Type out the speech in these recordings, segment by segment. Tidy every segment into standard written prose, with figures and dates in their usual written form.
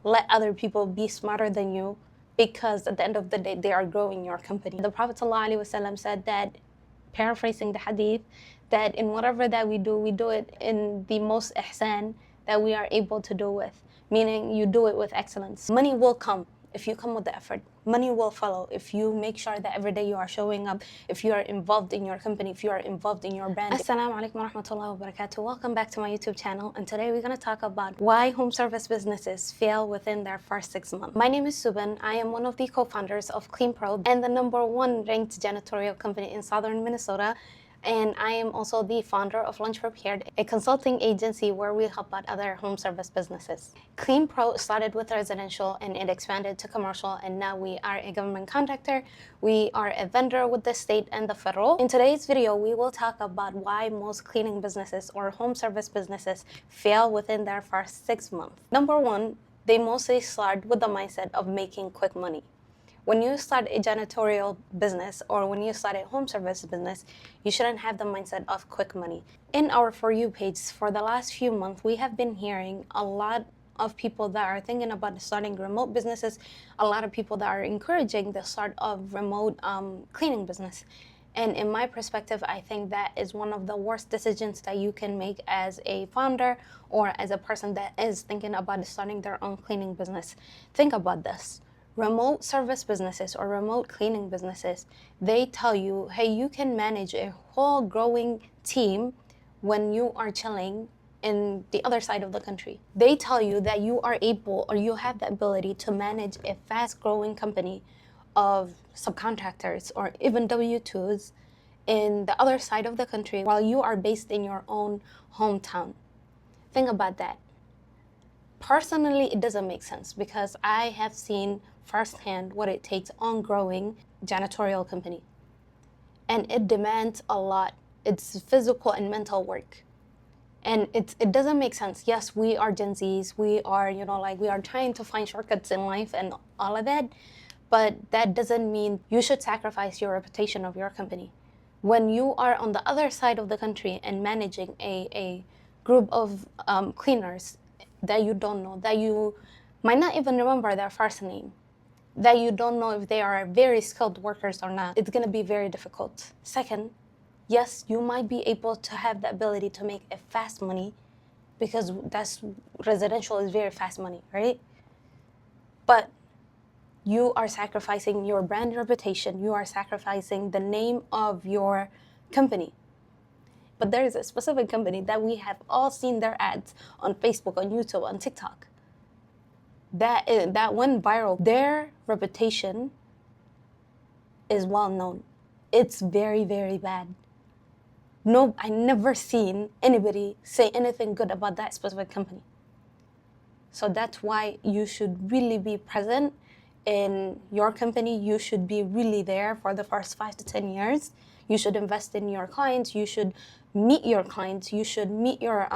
let other people be smarter than you, because at the end of the day, they are growing your company. The Prophet ﷺ said that, paraphrasing the hadith, that in whatever that we do it in the most ihsan that we are able to do with, meaning you do it with excellence. Money will come if you come with the effort. Money will follow if you make sure that every day you are showing up, if you are involved in your company, if you are involved in your brand. Assalamu alaikum wa rahmatullahi wa barakatuh. Welcome back to my YouTube channel, and today we're going to talk about why home service businesses fail within their first 6 months. My name is Subhan. I am one of the co-founders of CleanPro and the #1 ranked janitorial company in southern Minnesota. And I am also the founder of Lunch Prepared, a consulting agency where we help out other home service businesses. CleanPro started with residential and it expanded to commercial, and now we are a government contractor. We are a vendor with the state and the federal. In today's video, we will talk about why most cleaning businesses or home service businesses fail within their first 6 months. #1, they mostly start with the mindset of making quick money. When you start a janitorial business or when you start a home service business, you shouldn't have the mindset of quick money. In our For You page for the last few months, we have been hearing a lot of people that are thinking about starting remote businesses, a lot of people that are encouraging the start of remote cleaning business. And in my perspective, I think that is one of the worst decisions that you can make as a founder or as a person that is thinking about starting their own cleaning business. Think about this. Remote service businesses or remote cleaning businesses, they tell you, hey, you can manage a whole growing team when you are chilling in the other side of the country. They tell you that you are able or you have the ability to manage a fast growing company of subcontractors or even W-2s in the other side of the country while you are based in your own hometown. Think about that. Personally, it doesn't make sense because I have seen firsthand what it takes on growing janitorial company. And it demands a lot. It's physical and mental work. And it doesn't make sense. Yes, we are Gen Zs. We are, we are trying to find shortcuts in life and all of that. But that doesn't mean you should sacrifice your reputation of your company. When you are on the other side of the country and managing a group of cleaners that you don't know, that you might not even remember their first name, that you don't know if they are very skilled workers or not, it's going to be very difficult. Second, yes, you might be able to have the ability to make a fast money because residential is very fast money, right? But you are sacrificing your brand reputation. You are sacrificing the name of your company. But there is a specific company that we have all seen their ads on Facebook, on YouTube, on TikTok. That went viral. Their reputation is well known. It's very, very bad. No, I never seen anybody say anything good about that specific company. So that's why you should really be present in your company. You should be really there for the first 5 to 10 years. You should invest in your clients. You should meet your clients. You should meet your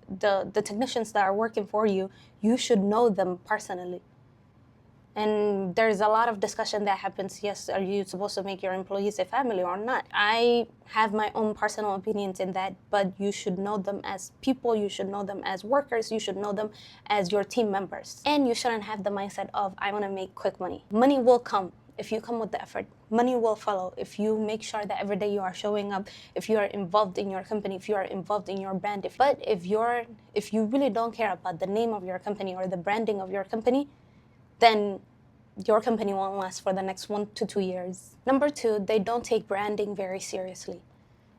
the technicians that are working for you. You should know them personally. And there's a lot of discussion that happens. Yes, are you supposed to make your employees a family or not? I have my own personal opinions in that, but you should know them as people. You should know them as workers. You should know them as your team members. And you shouldn't have the mindset of, I want to make quick money. Money will come if you come with the effort. Money will follow if you make sure that every day you are showing up, if you are involved in your company, if you are involved in your brand. But if you really don't care about the name of your company or the branding of your company, then your company won't last for the next 1 to 2 years. #2, they don't take branding very seriously.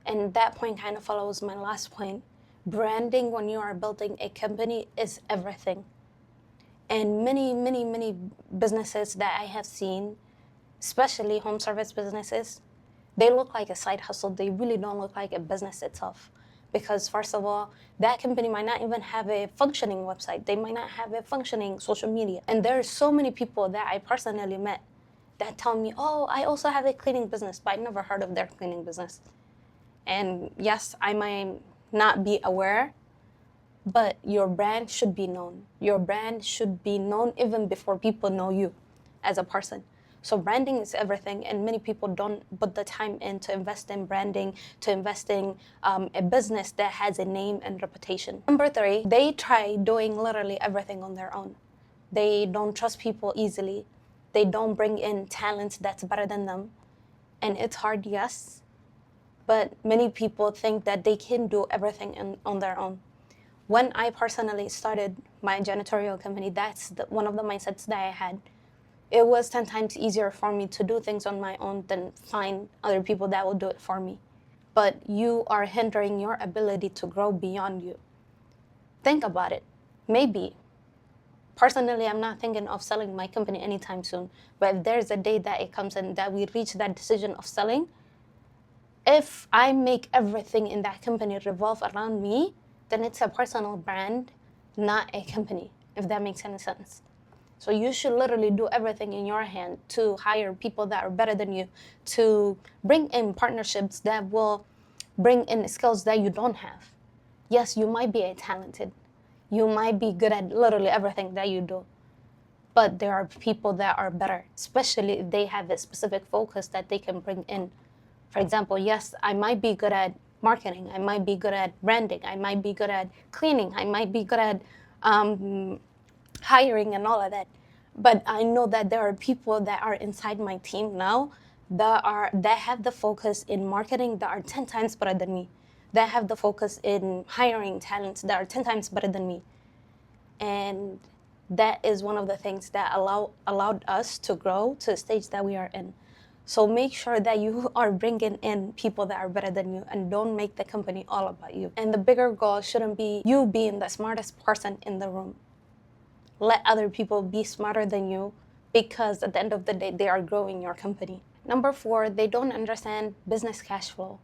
And that point kind of follows my last point. Branding when you are building a company is everything. And many businesses that I have seen, especially home service businesses, they look like a side hustle. They really don't look like a business itself. Because first of all, that company might not even have a functioning website. They might not have a functioning social media. And there are so many people that I personally met that tell me, oh, I also have a cleaning business, but I never heard of their cleaning business. And yes, I might not be aware, but your brand should be known. Your brand should be known even before people know you as a person. So branding is everything, and many people don't put the time in to invest in branding, to invest in a business that has a name and reputation. #3, they try doing literally everything on their own. They don't trust people easily. They don't bring in talent that's better than them. And it's hard, yes, but many people think that they can do everything on their own. When I personally started my janitorial company, that's one of the mindsets that I had. It was 10 times easier for me to do things on my own than find other people that will do it for me. But you are hindering your ability to grow beyond you. Think about it. Maybe. Personally, I'm not thinking of selling my company anytime soon. But if there's a day that it comes and that we reach that decision of selling, if I make everything in that company revolve around me, then it's a personal brand, not a company, if that makes any sense. So you should literally do everything in your hand to hire people that are better than you, to bring in partnerships that will bring in skills that you don't have. Yes, you might be talented. You might be good at literally everything that you do. But there are people that are better, especially if they have a specific focus that they can bring in. For example, yes, I might be good at marketing. I might be good at branding. I might be good at cleaning. I might be good at hiring and all of that. But I know that there are people that are inside my team now that have the focus in marketing that are 10 times better than me. That have the focus in hiring talents that are 10 times better than me. And that is one of the things that allowed us to grow to the stage that we are in. So make sure that you are bringing in people that are better than you and don't make the company all about you. And the bigger goal shouldn't be you being the smartest person in the room. Let other people be smarter than you because at the end of the day, they are growing your company. Number 4, they don't understand business cash flow.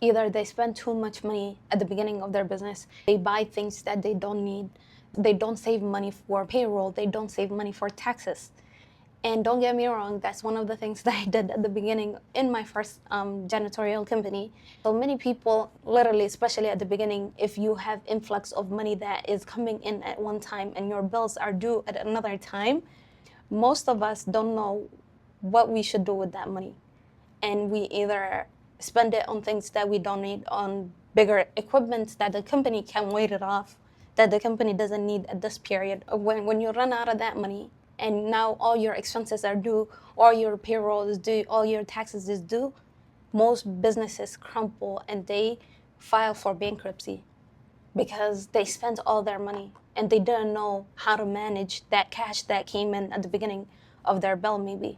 Either they spend too much money at the beginning of their business, they buy things that they don't need, they don't save money for payroll, they don't save money for taxes. And don't get me wrong, that's one of the things that I did at the beginning in my first janitorial company. So many people, literally, especially at the beginning, if you have influx of money that is coming in at one time and your bills are due at another time, most of us don't know what we should do with that money. And we either spend it on things that we don't need, on bigger equipment that the company can wait it off, that the company doesn't need at this period. When you run out of that money, and now all your expenses are due, all your payroll is due, all your taxes is due, most businesses crumple and they file for bankruptcy because they spent all their money and they didn't know how to manage that cash that came in at the beginning of their bill maybe.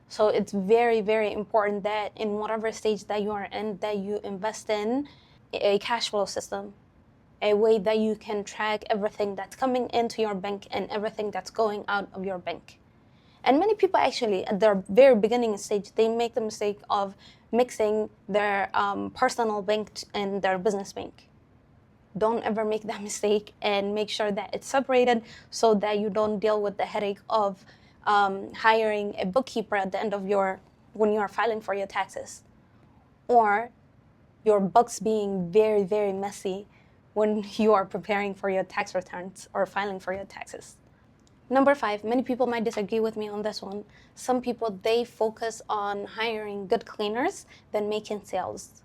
So it's very, very important that in whatever stage that you are in, that you invest in a cash flow system, a way that you can track everything that's coming into your bank and everything that's going out of your bank. And many people actually, at their very beginning stage, they make the mistake of mixing their personal bank and their business bank. Don't ever make that mistake, and make sure that it's separated so that you don't deal with the headache of hiring a bookkeeper at the end of when you are filing for your taxes, or your books being very, very messy when you are preparing for your tax returns or filing for your taxes. Number 5, many people might disagree with me on this one. Some people, they focus on hiring good cleaners than making sales.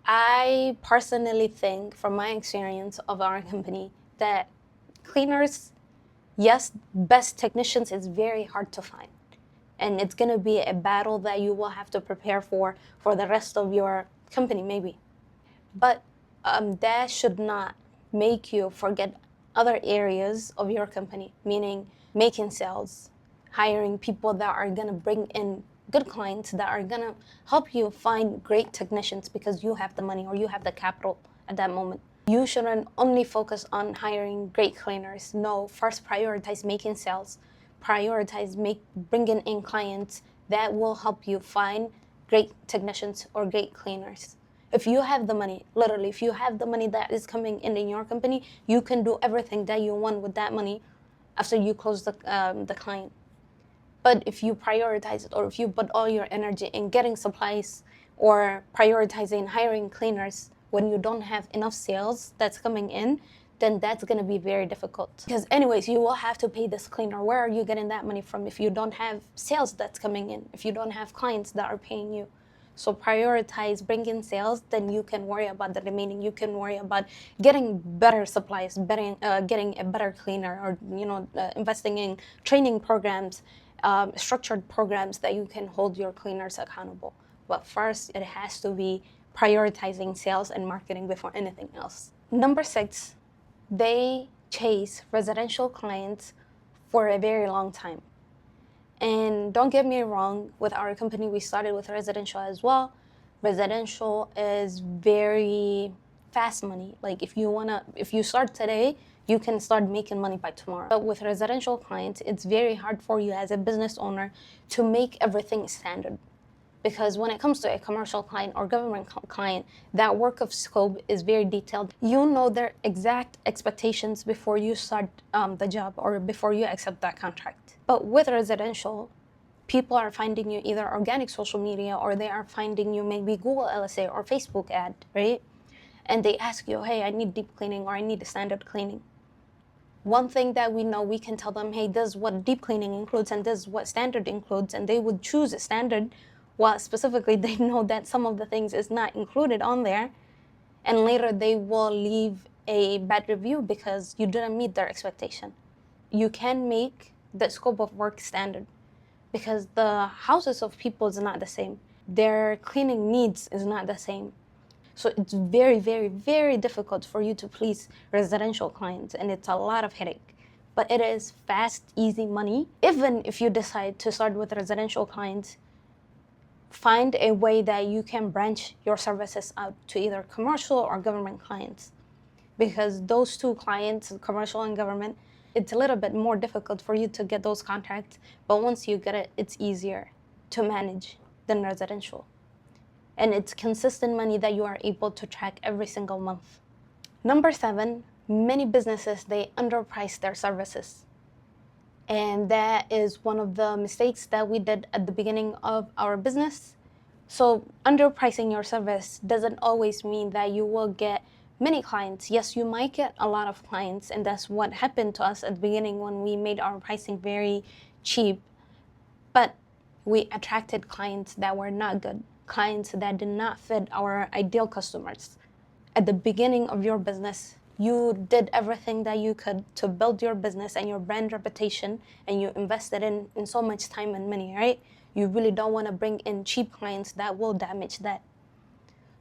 I personally think, from my experience of our company, that cleaners, yes, best technicians is very hard to find. And it's going to be a battle that you will have to prepare for the rest of your company, maybe. But that should not make you forget other areas of your company, meaning making sales, hiring people that are going to bring in good clients, that are going to help you find great technicians because you have the money or you have the capital at that moment. You shouldn't only focus on hiring great cleaners. No, first prioritize making sales. Prioritize bringing in clients that will help you find great technicians or great cleaners. If you have the money, literally, if you have the money that is coming in your company, you can do everything that you want with that money after you close the client. But if you prioritize it, or if you put all your energy in getting supplies or prioritizing hiring cleaners when you don't have enough sales that's coming in, then that's going to be very difficult. Because anyways, you will have to pay this cleaner. Where are you getting that money from if you don't have sales that's coming in, if you don't have clients that are paying you? So prioritize bringing sales, then you can worry about the remaining. You can worry about getting better supplies, getting a better cleaner, or investing in training programs, structured programs that you can hold your cleaners accountable. But first, it has to be prioritizing sales and marketing before anything else. Number 6, they chase residential clients for a very long time. And don't get me wrong, with our company, we started with residential as well. Residential is very fast money. Like if you start today, you can start making money by tomorrow. But with residential clients, it's very hard for you as a business owner to make everything standard. Because when it comes to a commercial client or government client, that work of scope is very detailed. You know their exact expectations before you start the job or before you accept that contract. But with residential, people are finding you either organic social media, or they are finding you maybe Google LSA or Facebook ad, right? And they ask you, hey, I need deep cleaning, or I need a standard cleaning. One thing that we know, we can tell them, hey, this is what deep cleaning includes and this is what standard includes, and they would choose a standard. Well, specifically, they know that some of the things is not included on there, and later they will leave a bad review because you didn't meet their expectation. You can make the scope of work standard because the houses of people is not the same. Their cleaning needs is not the same. So it's very, very, very difficult for you to please residential clients, and it's a lot of headache. But it is fast, easy money. Even if you decide to start with residential clients, find a way that you can branch your services out to either commercial or government clients. Because those two clients, commercial and government, it's a little bit more difficult for you to get those contracts, but once you get it, it's easier to manage than residential. And it's consistent money that you are able to track every single month. Number 7, many businesses, they underprice their services. And that is one of the mistakes that we did at the beginning of our business. So underpricing your service doesn't always mean that you will get many clients. Yes, you might get a lot of clients, and that's what happened to us at the beginning when we made our pricing very cheap. But we attracted clients that were not good, clients that did not fit our ideal customers. At the beginning of your business, you did everything that you could to build your business and your brand reputation, and you invested in so much time and money, right? You really don't want to bring in cheap clients that will damage that.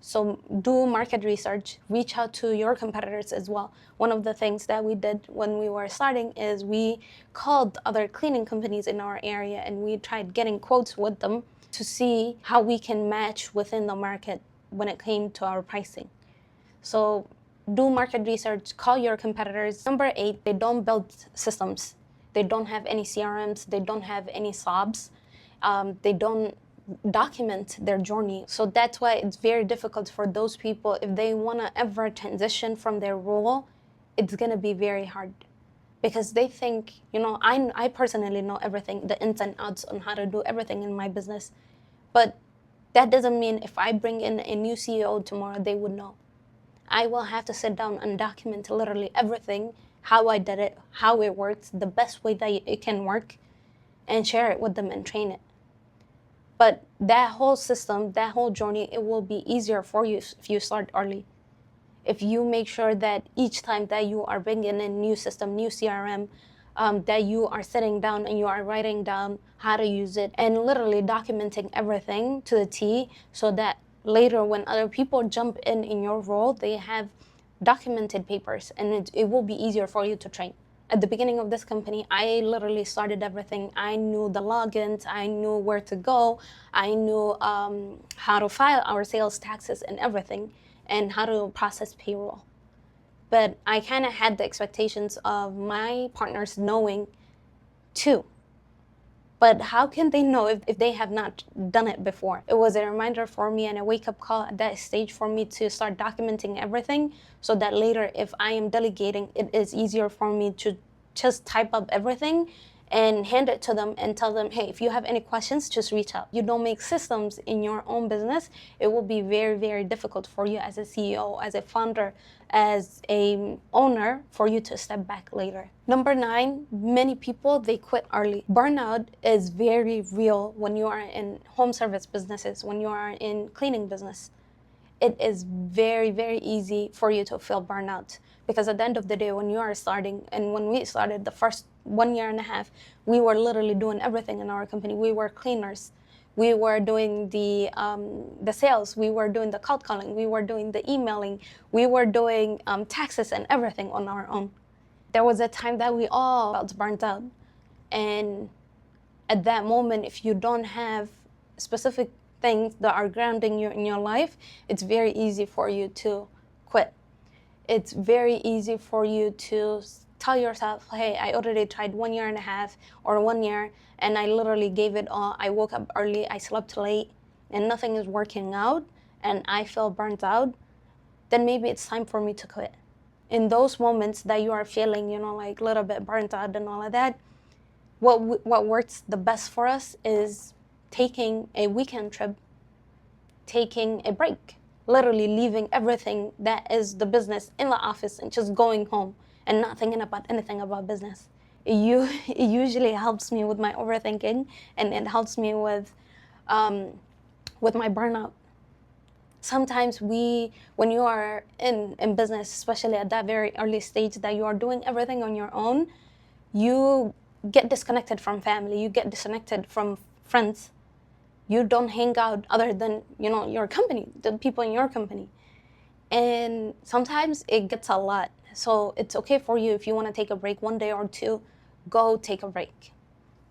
So do market research, reach out to your competitors as well. One of the things that we did when we were starting is we called other cleaning companies in our area, and we tried getting quotes with them to see how we can match within the market when it came to our pricing. So do market research, call your competitors. Number 8, they don't build systems. They don't have any CRMs, they don't have any SOBs, they don't document their journey. So that's why it's very difficult for those people. If they want to ever transition from their role, it's going to be very hard because they think, I personally know everything, the ins and outs on how to do everything in my business. But that doesn't mean if I bring in a new CEO tomorrow, they would know. I will have to sit down and document literally everything, how I did it, how it works, the best way that it can work, and share it with them and train it. But that whole system, that whole journey, it will be easier for you if you start early. If you make sure that each time that you are bringing in a new system, new CRM, that you are sitting down and you are writing down how to use it and literally documenting everything to the T, so that later when other people jump in your role, they have documented papers, and it will be easier for you to train. At the beginning of this company, I literally started everything. I knew the logins, I knew where to go, I knew how to file our sales taxes and everything, and how to process payroll. But I kind of had the expectations of my partners knowing too. But how can they know if they have not done it before? It was a reminder for me and a wake-up call at that stage for me to start documenting everything, so that later if I am delegating, it is easier for me to just type up everything and hand it to them and tell them, hey, if you have any questions, just reach out. You don't make systems in your own business, it will be very, very difficult for you as a CEO, as a founder, as a owner, for you to step back later. Number 9, many people, they quit early. Burnout is very real when you are in home service businesses, when you are in cleaning business. It is very, very easy for you to feel burnout, because at the end of the day, when you are starting, and when we started the first 1.5 years, we were literally doing everything in our company. We were cleaners, we were doing the sales, we were doing the cold calling, we were doing the emailing, we were doing taxes and everything on our own. There was a time that we all felt burnt out, and at that moment, if you don't have specific things that are grounding you in your life, it's very easy for you to quit. It's very easy for you to tell yourself, hey, I already tried 1.5 years or 1 year, and I literally gave it all. I woke up early, I slept late, and nothing is working out, and I feel burnt out. Then maybe it's time for me to quit. In those moments that you are feeling, like a little bit burnt out and all of that, what works the best for us is taking a weekend trip, taking a break, literally leaving everything that is the business in the office and just going home and not thinking about anything about business. It usually helps me with my overthinking, and it helps me with my burnout. Sometimes when you are in business, especially at that very early stage that you are doing everything on your own, you get disconnected from family, you get disconnected from friends. You don't hang out other than, your company, the people in your company. And sometimes it gets a lot. So it's okay for you if you want to take a break 1 day or 2, go take a break.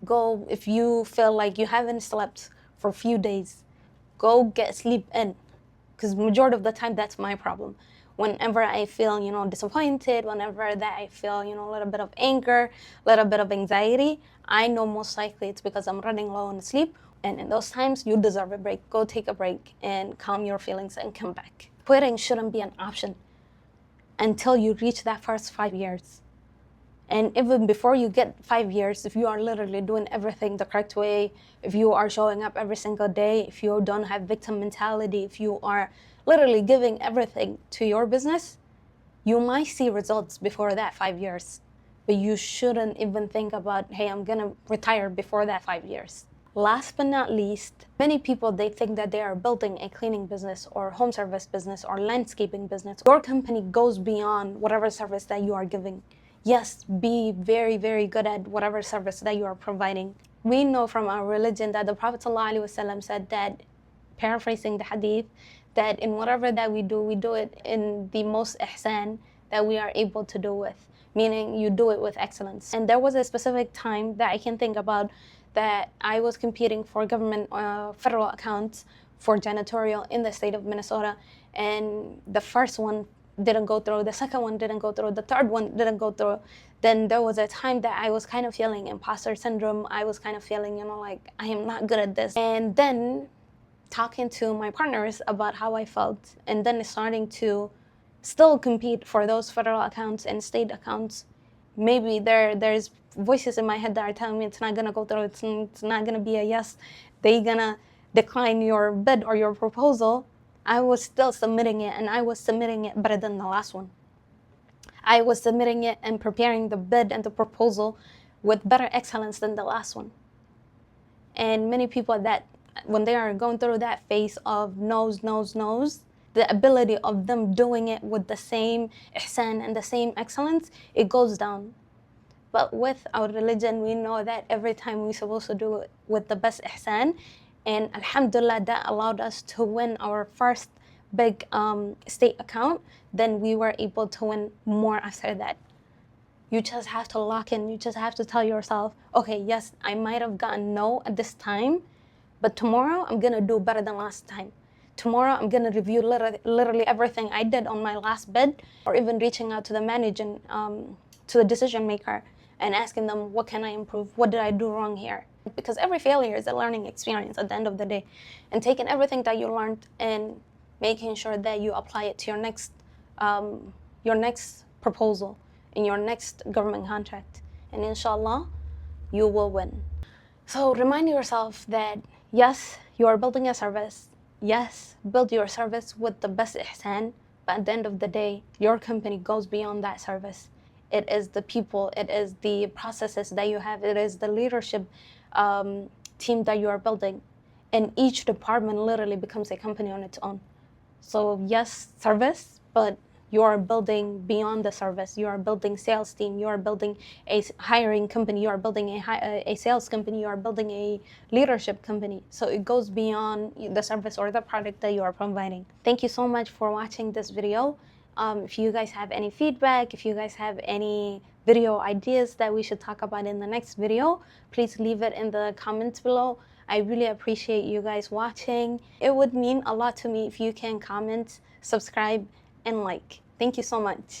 Go, if you feel like you haven't slept for a few days, go get sleep in. Because majority of the time, that's my problem. Whenever I feel, disappointed, whenever that I feel, a little bit of anger, a little bit of anxiety, I know most likely it's because I'm running low on sleep. And in those times, you deserve a break. Go take a break and calm your feelings and come back. Quitting shouldn't be an option until you reach that first 5 years. And even before you get 5 years, if you are literally doing everything the correct way, if you are showing up every single day, if you don't have victim mentality, if you are literally giving everything to your business, you might see results before that 5 years. But you shouldn't even think about, hey, I'm gonna retire before that 5 years. Last but not least, many people, they think that they are building a cleaning business or home service business or landscaping business. Your company goes beyond whatever service that you are giving. Yes, be very, very good at whatever service that you are providing. We know from our religion that the Prophet ﷺ said that, paraphrasing the hadith, that in whatever that we do it in the most ihsan that we are able to do with, meaning you do it with excellence. And there was a specific time that I can think about that I was competing for government federal accounts for janitorial in the state of Minnesota, and the first one didn't go through, the second one didn't go through, the third one didn't go through. Then there was a time that I was kind of feeling imposter syndrome. I was kind of feeling, like I am not good at this. And then talking to my partners about how I felt, and then starting to still compete for those federal accounts and state accounts. Maybe there's voices in my head that are telling me it's not gonna go through, it's not gonna be a yes, they're gonna decline your bid or your proposal. I was still submitting it, and I was submitting it better than the last one. I was submitting it and preparing the bid and the proposal with better excellence than the last one. And many people that, when they are going through that phase of no's, the ability of them doing it with the same ihsan and the same excellence, it goes down. But with our religion, we know that every time we're supposed to do it with the best ihsan. And alhamdulillah, that allowed us to win our first big state account. Then we were able to win more after that. You just have to lock in. You just have to tell yourself, okay, yes, I might have gotten no at this time, but tomorrow I'm gonna do better than last time. Tomorrow I'm gonna review literally everything I did on my last bid, or even reaching out to the manager, to the decision maker, and asking them, what can I improve? What did I do wrong here? Because every failure is a learning experience at the end of the day. And taking everything that you learned and making sure that you apply it to your next proposal in your next government contract. And inshallah, you will win. So remind yourself that yes, you are building a service. Yes, build your service with the best ihsan, but at the end of the day, your company goes beyond that service. It is the people, it is the processes that you have, it is the leadership team that you are building. And each department literally becomes a company on its own. So yes, service, but you are building beyond the service. You are building sales team. You are building a hiring company. You are building a sales company. You are building a leadership company. So it goes beyond the service or the product that you are providing. Thank you so much for watching this video. If you guys have any feedback, if you guys have any video ideas that we should talk about in the next video, please leave it in the comments below. I really appreciate you guys watching. It would mean a lot to me if you can comment, subscribe, and like. Thank you so much.